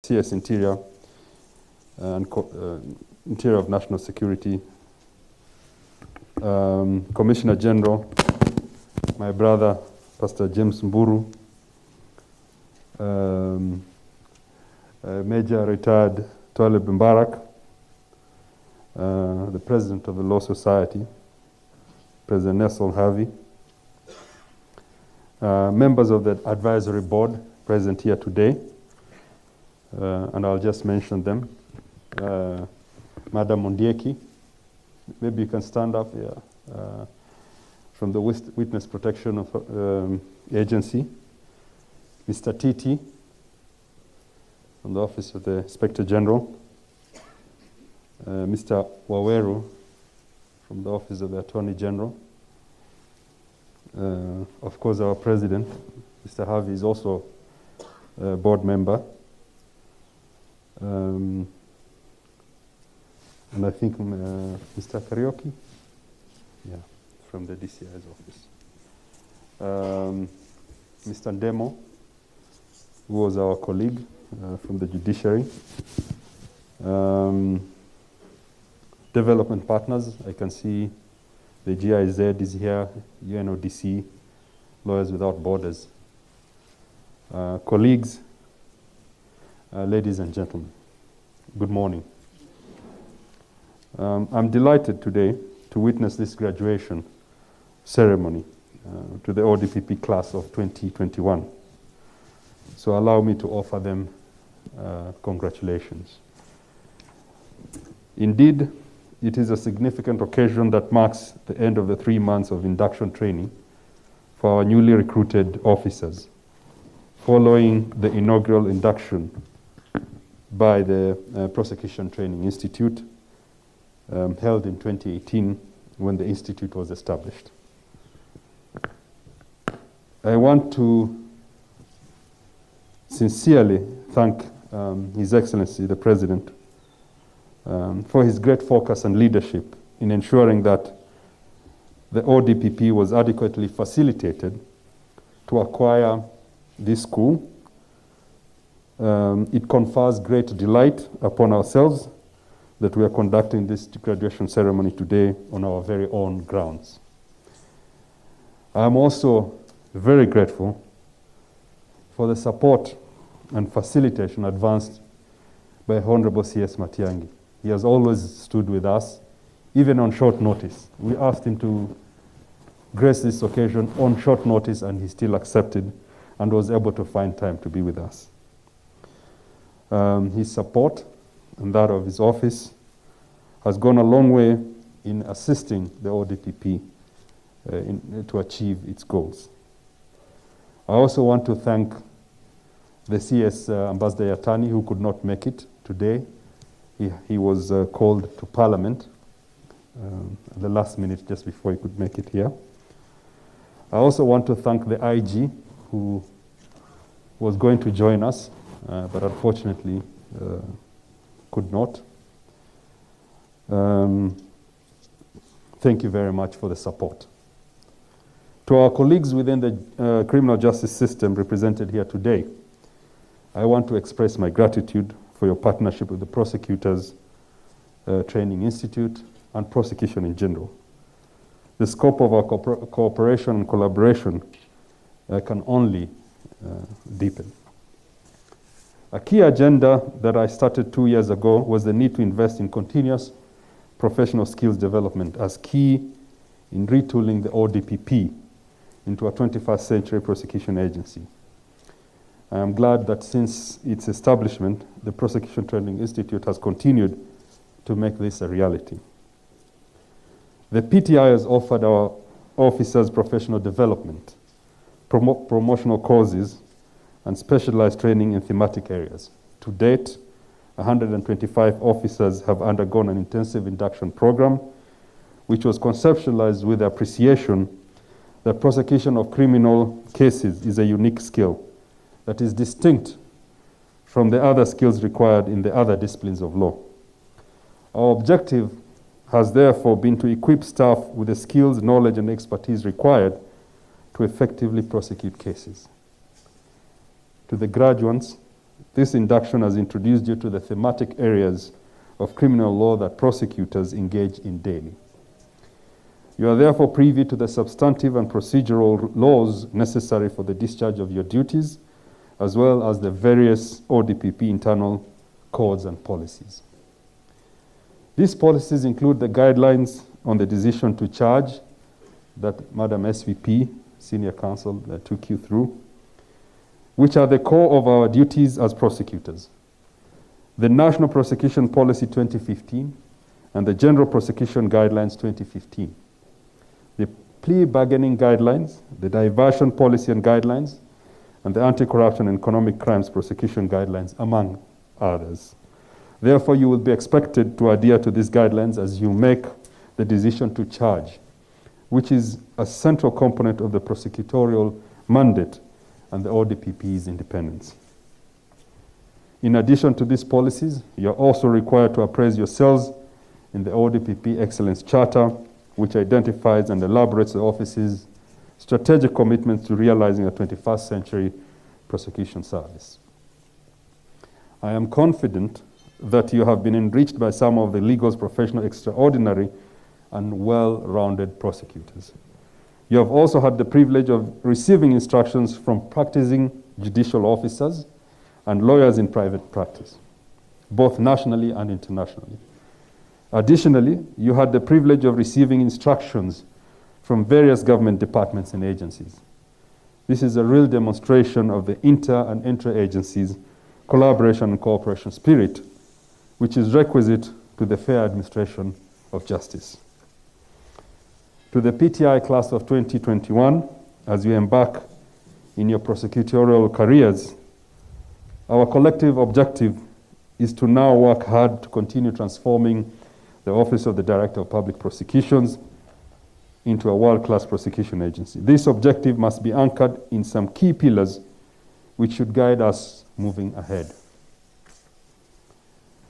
CS Interior and Interior of National Security, Commissioner General, my brother, Pastor James Mburu, Major Retired Twalib Mbarak, the President of the Law Society, President Nesol Harvey, members of the Advisory Board present here today, and I'll just mention them. Madam Ondieki, maybe you can stand up here, from the Witness Protection Agency. Mr. Titi, from the Office of the Inspector General. Mr. Waweru, from the Office of the Attorney General. Of course, our President, Mr. Harvey, is also a board member. And I think Mr. Karaoke, yeah, from the DCI's office. Mr. Ndemo, who was our colleague from the judiciary. Development partners, I can see the GIZ is here, UNODC, Lawyers Without Borders. Colleagues, ladies and gentlemen, good morning. I'm delighted today to witness this graduation ceremony to the Odpp class of 2021. So allow me to offer them congratulations. Indeed, it is a significant occasion that marks the end of the 3 months of induction training for our newly recruited officers, following the inaugural induction by the Prosecution Training Institute, held in 2018 when the institute was established. I want to sincerely thank His Excellency, the President, for his great focus and leadership in ensuring that the ODPP was adequately facilitated to acquire this school. It confers great delight upon ourselves that we are conducting this graduation ceremony today on our very own grounds. I am also very grateful for the support and facilitation advanced by Honorable C.S. Matiang'i. He has always stood with us, even on short notice. We asked him to grace this occasion on short notice, and he still accepted and was able to find time to be with us. His support and that of his office has gone a long way in assisting the ODPP to achieve its goals. I also want to thank the CS Ambassador Yatani, who could not make it today. He was called to Parliament at the last minute, just before he could make it here. I also want to thank the IG, who was going to join us, but unfortunately could not. Thank you very much for the support. To our colleagues within the criminal justice system represented here today, I want to express my gratitude for your partnership with the Prosecutors Training Institute and prosecution in general. The scope of our cooperation and collaboration can only deepen. A key agenda that I started 2 years ago was the need to invest in continuous professional skills development as key in retooling the ODPP into a 21st century prosecution agency. I am glad that since its establishment, the Prosecution Training Institute has continued to make this a reality. The PTI has offered our officers professional development, promotional courses, and specialized training in thematic areas. To date, 125 officers have undergone an intensive induction program, which was conceptualized with the appreciation that prosecution of criminal cases is a unique skill that is distinct from the other skills required in the other disciplines of law. Our objective has therefore been to equip staff with the skills, knowledge, and expertise required to effectively prosecute cases. To the graduates, This induction has introduced you to the thematic areas of criminal law that prosecutors engage in daily. You are therefore privy to the substantive and procedural laws necessary for the discharge of your duties, as well as the various Odpp internal codes and policies. These policies include the guidelines on the decision to charge that Madam SVP, Senior Counsel, took you through, which are the core of our duties as prosecutors. The National Prosecution Policy 2015 and the General Prosecution Guidelines 2015. The plea bargaining guidelines, the diversion policy and guidelines, and the anti-corruption and economic crimes prosecution guidelines, among others. Therefore, you will be expected to adhere to these guidelines as you make the decision to charge, which is a central component of the prosecutorial mandate and the ODPP's independence. In addition to these policies, you are also required to appraise yourselves in the ODPP Excellence Charter, which identifies and elaborates the office's strategic commitments to realizing a 21st century prosecution service. I am confident that you have been enriched by some of the legal's professional extraordinary and well-rounded prosecutors. You have also had the privilege of receiving instructions from practicing judicial officers and lawyers in private practice, both nationally and internationally. Additionally, you had the privilege of receiving instructions from various government departments and agencies. This is a real demonstration of the inter- and intra-agencies collaboration and cooperation spirit, which is requisite to the fair administration of justice. To the PTI class of 2021, as you embark in your prosecutorial careers, our collective objective is to now work hard to continue transforming the Office of the Director of Public Prosecutions into a world-class prosecution agency. This objective must be anchored in some key pillars which should guide us moving ahead.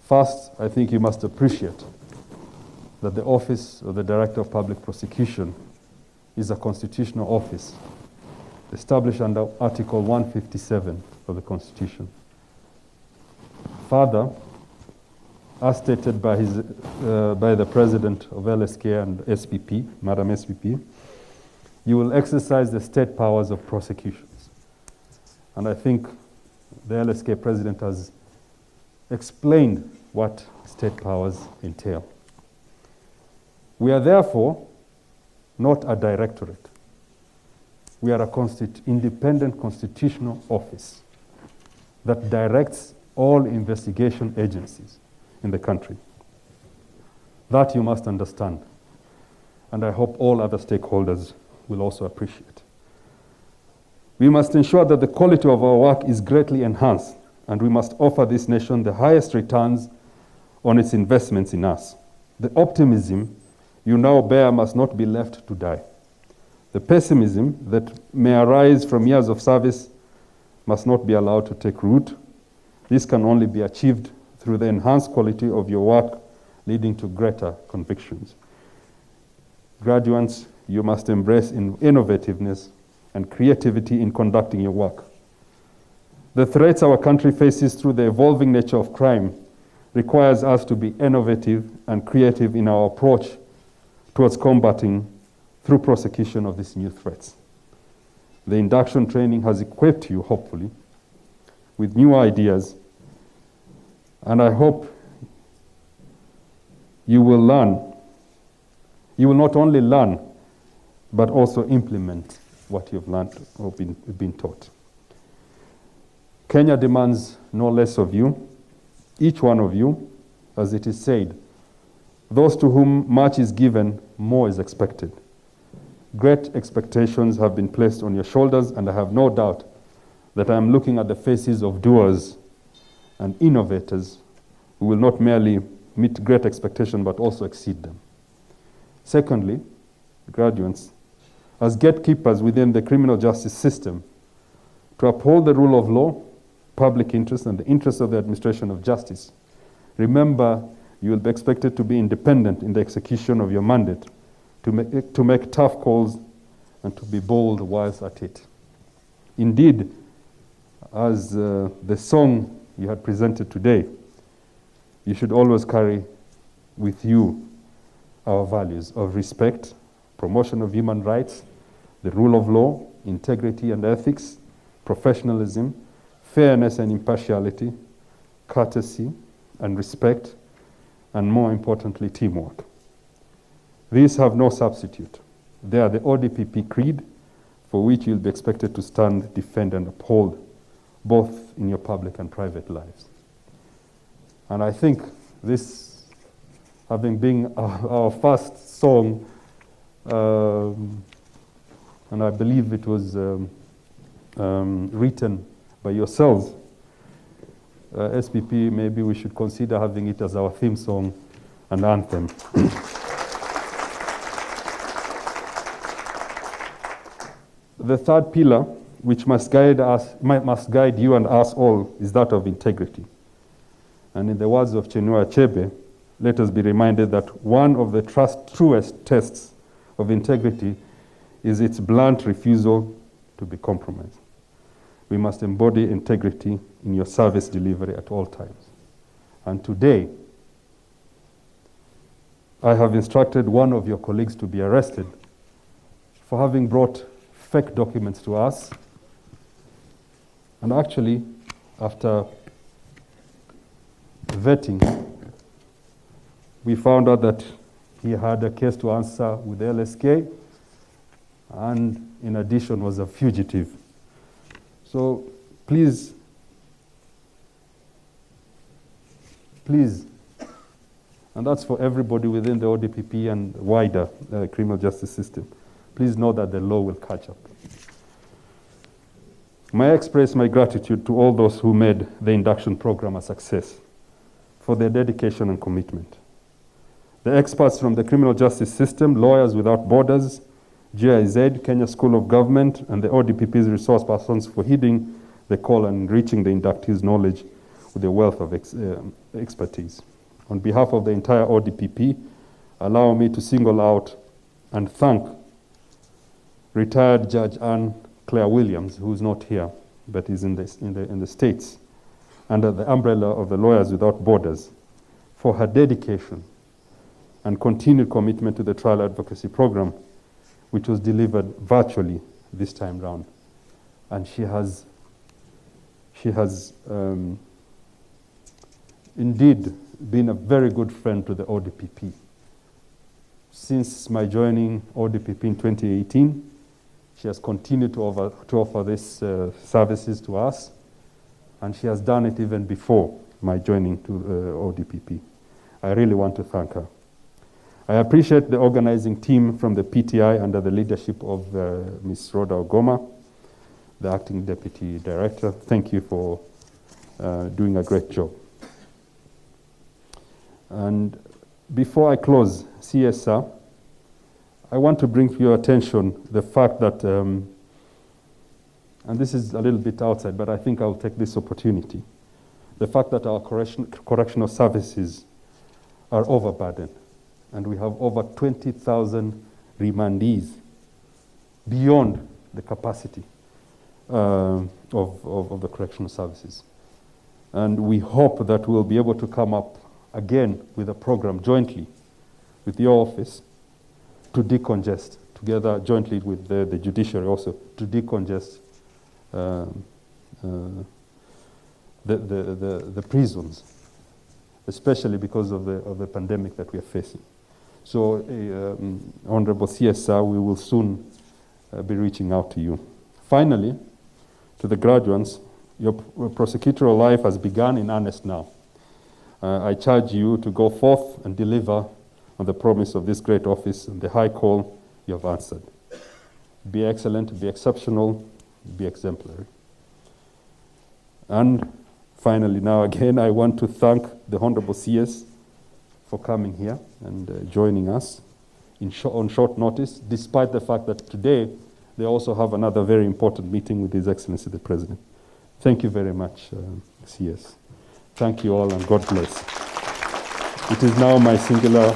First, I think you must appreciate that the Office of the Director of Public Prosecution is a constitutional office established under Article 157 of the Constitution. Further, as stated by the President of LSK and SPP, Madam SPP, you will exercise the state powers of prosecutions. And I think the LSK President has explained what state powers entail. We are therefore not a directorate. We are an independent constitutional office that directs all investigation agencies in the country. That you must understand, and I hope all other stakeholders will also appreciate. We must ensure that the quality of our work is greatly enhanced, and we must offer this nation the highest returns on its investments in us. The optimism you now bear must not be left to die. The pessimism that may arise from years of service must not be allowed to take root. This can only be achieved through the enhanced quality of your work, leading to greater convictions. Graduates, you must embrace innovativeness and creativity in conducting your work. The threats our country faces through the evolving nature of crime requires us to be innovative and creative in our approach towards combating through prosecution of these new threats. The induction training has equipped you, hopefully, with new ideas, and I hope you will learn. You will not only learn, but also implement what you've learned or been taught. Kenya demands no less of you, each one of you, as it is said, those to whom much is given, more is expected. Great expectations have been placed on your shoulders, and I have no doubt that I am looking at the faces of doers and innovators who will not merely meet great expectations, but also exceed them. Secondly, graduates, as gatekeepers within the criminal justice system, to uphold the rule of law, public interest, and the interests of the administration of justice, remember you will be expected to be independent in the execution of your mandate, to make tough calls, and to be bold whilst at it. Indeed, as the song you had presented today, you should always carry with you our values of respect, promotion of human rights, the rule of law, integrity and ethics, professionalism, fairness and impartiality, courtesy and respect, and more importantly, teamwork. These have no substitute. They are the Odpp creed for which you'll be expected to stand, defend, and uphold, both in your public and private lives. And I think this, having been our first song, and I believe it was written by yourselves, SPP, maybe we should consider having it as our theme song and anthem. The third pillar, which must guide you and us all, is that of integrity. And in the words of Chinua Achebe, let us be reminded that one of the truest tests of integrity is its blunt refusal to be compromised. We must embody integrity in your service delivery at all times. And today, I have instructed one of your colleagues to be arrested for having brought fake documents to us. And actually, after vetting, we found out that he had a case to answer with LSK, and in addition was a fugitive. So please, and that's for everybody within the Odpp and wider criminal justice system, please know that the law will catch up. May I express my gratitude to all those who made the induction program a success for their dedication and commitment. The experts from the criminal justice system, Lawyers Without Borders, GIZ, Kenya School of Government, and the ODPP's resource persons for heeding the call and enriching the inductees' knowledge with a wealth of expertise. On behalf of the entire ODPP, allow me to single out and thank retired Judge Anne Claire Williams, who is not here, but is in the States, under the umbrella of the Lawyers Without Borders, for her dedication and continued commitment to the trial advocacy program, which was delivered virtually this time round. And she has indeed been a very good friend to the ODPP. Since my joining ODPP in 2018, she has continued to offer these services to us, and she has done it even before my joining to ODPP. I really want to thank her. I appreciate the organizing team from the PTI under the leadership of Ms. Rhoda Ogoma, the Acting Deputy Director. Thank you for doing a great job. And before I close, CSR, I want to bring to your attention the fact that, and this is a little bit outside, but I think I'll take this opportunity, the fact that our correctional services are overburdened. And we have over 20,000 remandees beyond the capacity of the correctional services. And we hope that we'll be able to come up again with a program jointly with your office to decongest, together jointly with the judiciary also, to decongest the prisons, especially because of the pandemic that we are facing. So, Honorable CSR, we will soon be reaching out to you. Finally, to the graduates, your prosecutorial life has begun in earnest now. I charge you to go forth and deliver on the promise of this great office and the high call you have answered. Be excellent, be exceptional, be exemplary. And finally, now again, I want to thank the Honorable CS for coming here and joining us on short notice, despite the fact that today they also have another very important meeting with His Excellency the President. Thank you very much, CS. Thank you all, and God bless. It is now my singular